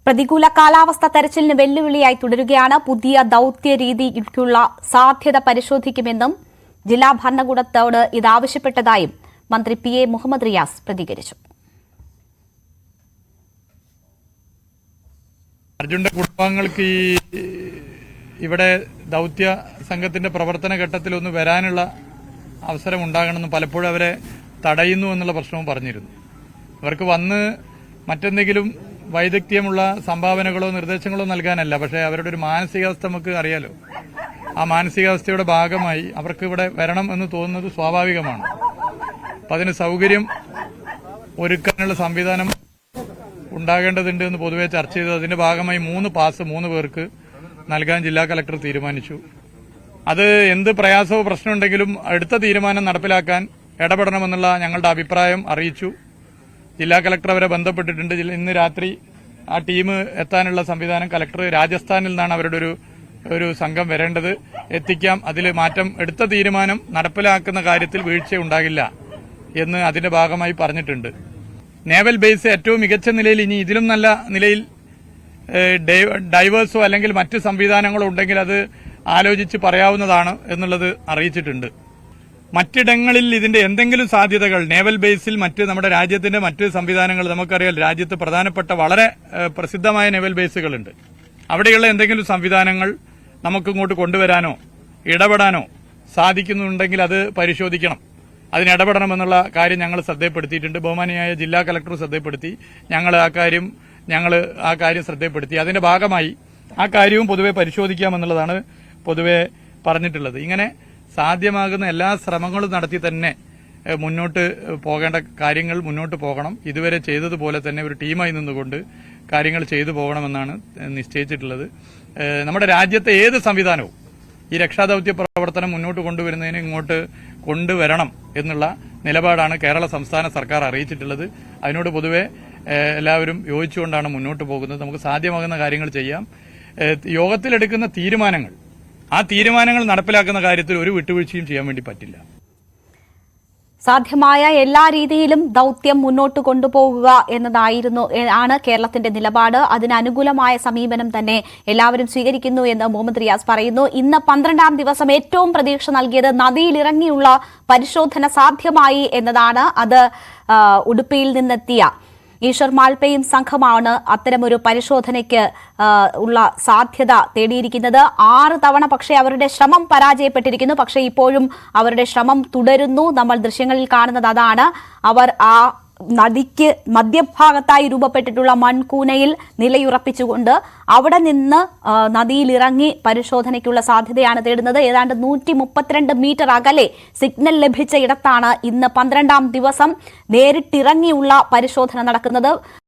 പ്രതികൂല കാലാവസ്ഥ തെരച്ചിലിന് വെല്ലുവിളിയായി തുടരുകയാണ്. പുതിയ ദൌത്യ രീതിക്കുള്ള സാധ്യത പരിശോധിക്കുമെന്നും ജില്ലാ ഭരണകൂടത്തോട് ഇതാവശ്യപ്പെട്ടതായും മന്ത്രി PA മുഹമ്മദ് റിയാസ് പ്രതികരിച്ചു. അർജുന്റെ കുടുംബാംഗങ്ങൾക്ക് ഇവിടെ ദൌത്യ സംഘത്തിന്റെ പ്രവർത്തന ഘട്ടത്തിൽ ഒന്ന് വരാനുള്ള അവസരം ഉണ്ടാകണമെന്ന് പലപ്പോഴും അവരെ തടയുന്നു എന്നുള്ള പ്രശ്നവും പറഞ്ഞിരുന്നു. അവർക്ക് വന്ന് മറ്റെന്തെങ്കിലും വൈദഗ്ധ്യമുള്ള സംഭാവനകളോ നിർദ്ദേശങ്ങളോ നൽകാനല്ല, പക്ഷേ അവരുടെ ഒരു മാനസികാവസ്ഥ നമുക്ക് അറിയാലോ. ആ മാനസികാവസ്ഥയുടെ ഭാഗമായി അവർക്ക് ഇവിടെ വരണം എന്ന് തോന്നുന്നത് സ്വാഭാവികമാണ്. അപ്പം അതിന് സൗകര്യം ഒരുക്കാനുള്ള സംവിധാനം ഉണ്ടാകേണ്ടതുണ്ട് എന്ന് പൊതുവെ ചർച്ച ചെയ്തു. അതിന്റെ ഭാഗമായി 3 പാസ് 3 പേർക്ക് നൽകാൻ ജില്ലാ കളക്ടർ തീരുമാനിച്ചു. അത് എന്ത് പ്രയാസമോ പ്രശ്നമുണ്ടെങ്കിലും അടുത്ത തീരുമാനം നടപ്പിലാക്കാൻ ഇടപെടണമെന്നുള്ള ഞങ്ങളുടെ അഭിപ്രായം അറിയിച്ചു. ജില്ലാ കളക്ടർ അവരെ ബന്ധപ്പെട്ടിട്ടുണ്ട്. ഇന്ന് രാത്രി ആ ടീം എത്താനുള്ള സംവിധാനം കളക്ടർ രാജസ്ഥാനിൽ നിന്നാണ് അവരുടെ ഒരു സംഘം വരേണ്ടത്, എത്തിക്കാം. അതിൽ മാറ്റം എടുത്ത തീരുമാനം നടപ്പിലാക്കുന്ന കാര്യത്തിൽ വീഴ്ച ഉണ്ടാകില്ല എന്ന് അതിന്റെ ഭാഗമായി പറഞ്ഞിട്ടുണ്ട്. നേവൽ ബേസ് ഏറ്റവും മികച്ച നിലയിൽ, ഇനി ഇതിലും നല്ല നിലയിൽ ഡൈവേഴ്സോ അല്ലെങ്കിൽ മറ്റ് സംവിധാനങ്ങളോ ഉണ്ടെങ്കിൽ അത് ആലോചിച്ച് പറയാവുന്നതാണ് എന്നുള്ളത് അറിയിച്ചിട്ടുണ്ട്. മറ്റിടങ്ങളിൽ ഇതിന്റെ എന്തെങ്കിലും സാധ്യതകൾ നേവൽ ബേസിൽ നമ്മുടെ രാജ്യത്തിന്റെ മറ്റ് സംവിധാനങ്ങൾ നമുക്കറിയാം. രാജ്യത്ത് പ്രധാനപ്പെട്ട വളരെ പ്രസിദ്ധമായ നേവൽ ബേസുകളുണ്ട്. അവിടെയുള്ള എന്തെങ്കിലും സംവിധാനങ്ങൾ നമുക്കിങ്ങോട്ട് കൊണ്ടുവരാനോ ഇടപെടാനോ സാധിക്കുന്നുണ്ടെങ്കിൽ അത് പരിശോധിക്കണം. അതിന് ഇടപെടണമെന്നുള്ള കാര്യം ഞങ്ങൾ ശ്രദ്ധപ്പെടുത്തിയിട്ടുണ്ട്. ബഹുമാനിയായ ജില്ലാ കളക്ടർ ശ്രദ്ധപ്പെടുത്തി. ഞങ്ങൾ ആ കാര്യം ശ്രദ്ധപ്പെടുത്തി. അതിന്റെ ഭാഗമായി ആ കാര്യവും പൊതുവെ പരിശോധിക്കാമെന്നുള്ളതാണ് പൊതുവെ പറഞ്ഞിട്ടുള്ളത്. ഇങ്ങനെ സാധ്യമാകുന്ന എല്ലാ ശ്രമങ്ങളും നടത്തി തന്നെ മുന്നോട്ട് പോകേണ്ട കാര്യങ്ങൾ മുന്നോട്ട് പോകണം. ഇതുവരെ ചെയ്തതുപോലെ തന്നെ ഒരു ടീമായി നിന്നുകൊണ്ട് കാര്യങ്ങൾ ചെയ്തു പോകണമെന്നാണ് നിശ്ചയിച്ചിട്ടുള്ളത്. നമ്മുടെ രാജ്യത്തെ ഏത് സംവിധാനവും ഈ രക്ഷാദൌത്യ പ്രവർത്തനം മുന്നോട്ട് കൊണ്ടുവരുന്നതിന് ഇങ്ങോട്ട് കൊണ്ടുവരണം എന്നുള്ള നിലപാടാണ് കേരള സംസ്ഥാന സർക്കാർ അറിയിച്ചിട്ടുള്ളത്. അതിനോട് പൊതുവെ എല്ലാവരും യോജിച്ചുകൊണ്ടാണ് മുന്നോട്ട് പോകുന്നത്. നമുക്ക് സാധ്യമാകുന്ന കാര്യങ്ങൾ ചെയ്യാം. യോഗത്തിലെടുക്കുന്ന തീരുമാനങ്ങൾ, ആ തീരുമാനങ്ങൾ നടപ്പിലാക്കുന്ന കാര്യത്തിൽ ഒരു വിട്ടുവീഴ്ചയും ചെയ്യാൻ വേണ്ടി പറ്റില്ല. സാധ്യമായ എല്ലാ രീതിയിലും ദൌത്യം മുന്നോട്ട് കൊണ്ടുപോകുക ആണ് കേരളത്തിന്റെ നിലപാട്. അതിനനുകൂലമായ സമീപനം തന്നെ എല്ലാവരും സ്വീകരിക്കുന്നു എന്ന് മുഹമ്മദ് റിയാസ് പറയുന്നു. ഇന്ന് 12ാം ദിവസം ഏറ്റവും പ്രതീക്ഷ നൽകിയത് നദിയിലിറങ്ങിയുള്ള പരിശോധന സാധ്യമായി എന്നതാണ്. അത് ഉടുപ്പിയിൽ നിന്നെത്തിയ ഈശ്വർ മാൾപ്പയും സംഘമാണ് അത്തരമൊരു പരിശോധനയ്ക്ക് ഉള്ള സാധ്യത തേടിയിരിക്കുന്നത്. 6 തവണ പക്ഷേ അവരുടെ ശ്രമം പരാജയപ്പെട്ടിരിക്കുന്നു. പക്ഷേ ഇപ്പോഴും അവരുടെ ശ്രമം തുടരുന്നു. നമ്മൾ ദൃശ്യങ്ങളിൽ കാണുന്നത് അതാണ്. അവർ ആ നദിക്ക് മധ്യഭാഗത്തായി രൂപപ്പെട്ടിട്ടുള്ള മൺകൂനയിൽ നിലയുറപ്പിച്ചുകൊണ്ട് അവിടെ നിന്ന് നദിയിലിറങ്ങി പരിശോധനയ്ക്കുള്ള സാധ്യതയാണ് തേടുന്നത്. ഏതാണ്ട് 132 മീറ്റർ അകലെ സിഗ്നൽ ലഭിച്ച ഇടത്താണ് ഇന്ന് 12ാം ദിവസം നേരിട്ടിറങ്ങിയുള്ള പരിശോധന നടക്കുന്നത്.